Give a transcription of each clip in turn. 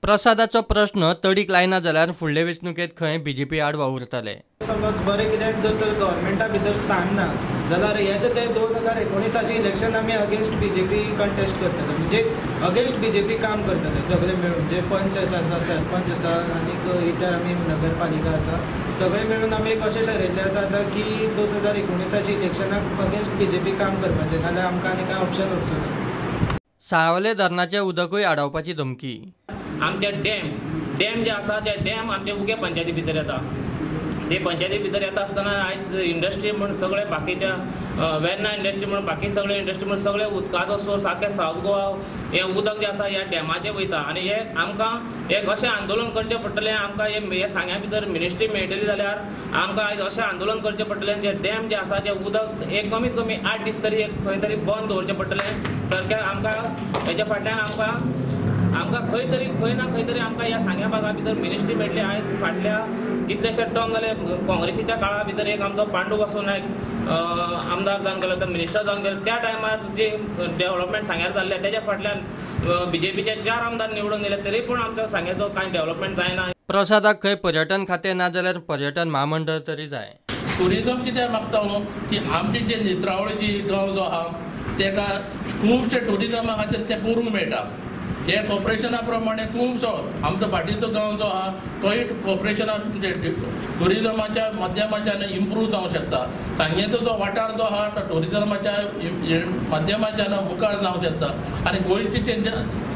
प्रसादाचो प्रश्न तडीक लायना जाल्यार फुडले वेंचणुकेंत खंय बीजेपी आड वावुरतले। समज बरें कितें जर गव्हर्मेंटा भितर स्थान ना जाल्यार येता ते 2019 इलेक्शन आमी अगेन्स्ट बीजेपी कंटेस्ट करतले, म्हणजे अगेन्स्ट बीजेपी काम करतले सगळे मेळून, म्हणजे पंच आसा, सरपंच आसा आनीक इतर आमी नगरपालिका आसा, सगळे मेळून आमी एक अशें ठरयल्लें आसा आतां की 2019 इलेक्शनाक अगेन्स्ट बीजेपी काम करपाचें, नाल्यार आमकां आनी कांय ऑप्शन उरचो ना। सावले धरणाचें उदकूय आडावपाची धमकी। आमचे डॅम जे आसा ते डॅम आमचे उगे पंचायती भितर येता, ते पंचायती भितर येता आसतना आयज इंडस्ट्री म्हण सगळे बाकीच्या वेर्ना इंडस्ट्री म्हण बाकी सगळे इंडस्ट्री म्हण सगळे उदकाचो सोर्स आख्या सावथ गोवा हें उदक जें आसा ह्या डॅमाचें वयता, आनी हे आमकां एक अशें आंदोलन करचें पडटलें। आमकां हे सांग्या भितर मिनिस्ट्री मेळटली जाल्यार आमकां आयज अशें आंदोलन करचें पडटलें जे डॅम जे आसा जे उदक एक कमीत कमी 8 दीस तरी खंय तरी बंद दवरचें पडटलें। सारकें आमकां हेच्या फाटल्यान आमकां खंय ना खंय तरी आमकां ह्या सांग्या भागा भितर मिनिस्ट्री मेळटली। आयज फाटल्या कितलेशे टर्म जाले काँग्रेसीच्या काळा भितर एक आमचो पांडू वासू नायक आमदार जावन गेलो, तर मिनिस्टर जावन गेलो, त्या टायमार जे डेव्हलपमेंट सांग्यार जाल्ले त्याच्या फाटल्यान बीजेपीचे 4 आमदार निवडून गेले, तरी पूण आमच्या सांग्याचो कांय डेव्हलपमेंट जायना। प्रसादाक खंय पर्यटन खातें ना जाल्यार पर्यटन महामंडळ तरी जाय। टुरिजम कित्याक मागता की आमचे जे नेत्रावळी गांव जो आहा तेका खुबशे टुरिजमा खातीर ते करूंक मेळटा। हे कॉर्पोरेशना प्रमाणे खुबसो आमचो पाटीचो गांव जो आहा तोय कॉर्पोरेशना म्हणजे टुरिजमाच्या माध्यमाच्यान इम्प्रूव जावंक शकता। सांगेचो जो वाठार जो आहा तो टुरिजमाच्या माध्यमाच्यान मुखार जावंक शकता। आनी गोंयचे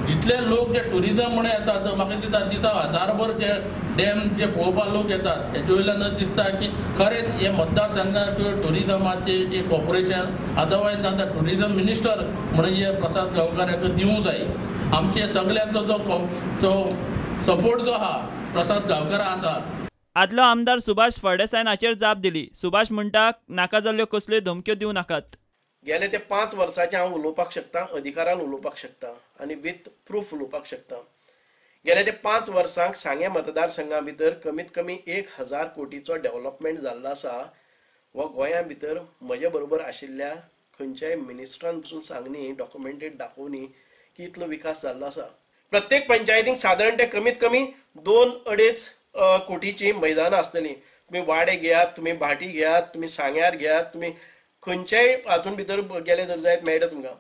जितले लोक जे टुरिजम म्हणून येतात म्हाका दिसता दिसा हजारभर जे डॅम जे पळोवपाक लोक येतात हेजे वयल्यान दिसता की खरेंच हे मतदारसंघात टुरिजमाचे जे कॉर्पोरेशन अदरवायज आतां टुरिजम मिनिस्टर म्हणून हे प्रसाद गांवकाराक दिवंक जाय। आमचे सगळ्यांचो जो सपोर्ट जो आहा प्रसाद गांवकारा आसा। आदलो आमदार सुभाष फळदेसायनाचेर जाप दिली। सुभाष म्हणटा नाका जाल्ल्यो कसल्यो धमक्यो दिवं नाकात। गेले ते 5 वर्सांचे हांव उलोवपाक शकता, अधिकारान उलोवपाक शकता आनी विथ प्रूफ उलोवपाक शकता। गेले ते 5 वर्सांक सांगे मतदारसंघा भितर कमीत कमी 1000 कोटीचो डेव्हलपमेंट जाल्लो आसा। हो गोंया भितर म्हजे बरोबर आशिल्ल्या खंयच्याय मिनिस्टरान पसून सांगनी डॉक्युमेंटेड दाखोवनी की इतलो विकास जाल्लो आसा। प्रत्येक पंचायतीक सादारण ते कमीत कमी 2-2.5 कोटीची मैदानां आसतलीं। तुम्ही वाडे घेयात, तुम्ही भाटी घेयात, तुम्ही सांग्यार घेयात, तुम्ही खंयच्याय हातून भितर गेले जर जायत मेळटा तुमकां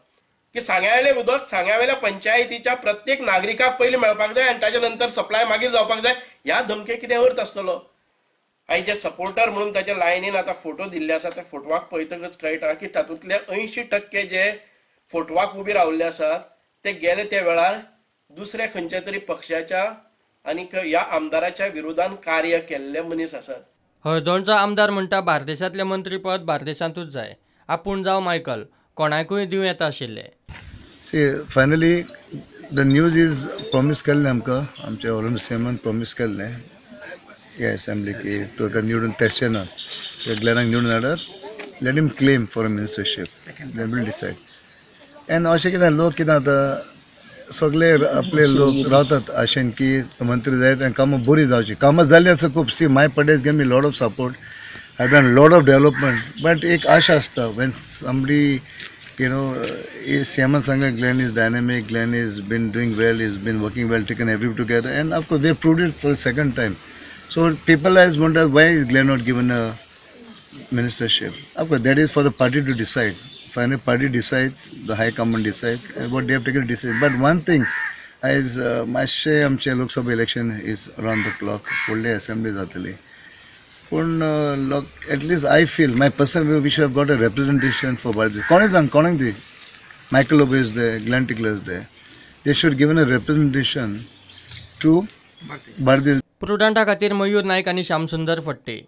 की सांग्यावेलें उदक सांग्यावेल्या पंचायतीच्या प्रत्येक नागरिकाक पयलीं मेळपाक जाय आनी ताच्या नंतर सप्लाय मागीर जावपाक जाय। ह्या धमकेक कितें अर्थ आसतलो? आनी जे सपोर्टर म्हणून ताच्या लायनीन आतां फोटो दिल्ले आसा त्या फोटवाक पळयतकच कळटा की तातूंतले 80% जे फोटवाक उबे रावल्ले आसात ते गेले त्या वेळार दुसऱ्या खंयच्या तरी पक्षाच्या आनी ह्या आमदाराच्या विरोधान कार्य केल्ले मनीस आसात। हळदणचो आमदार म्हणटा बार्देशांतलें मंत्रीपद बार्देशांतूच जाय, आपूण जावं मायकल कोणाकूय दिवं येता आशिल्लें। Finally the news is promise केल्लें आमकां, आमचे ऑलरेडी सीएमान प्रॉमिस केल्लें ह्या असेंब्ली की तुका निवडून तेरचें ना, ग्लॅनाक निवडून हाडत, let him claim for a ministership, they will decide. And अशें कितें लोक कितें जाता सगळे आपले लोक रावतात आशेन की मंत्री जायत आनी कामां बरी जावची। कामां जाल्लीं आसा खूब। सी माय पटेज gave me lot of support, I've done lot of development, but एक आशा आसता वेन समबडी सीएमान सांगा Glen is dynamic, Glen is been doing well, is been working well, taken every together, and of course we have proved it for second time. So people has wondered why is Glen not given a ministership. Of course, that is for the party to decide. Finally, party decides, the high command decides, and what they have taken decision. But one thing is, मातशे आमचे Lok Sabha election is around the clock. Full day assembly जातली. पण at least I feel, my personal view, we should have got a representation for Bardesh. कोण दी? Michael Lobo is there, Glenn Tickler is there. They should given a representation to Bardesh. प्रुडंटा खातीर मयूर नायक आनी श्यामसुंदर फडते।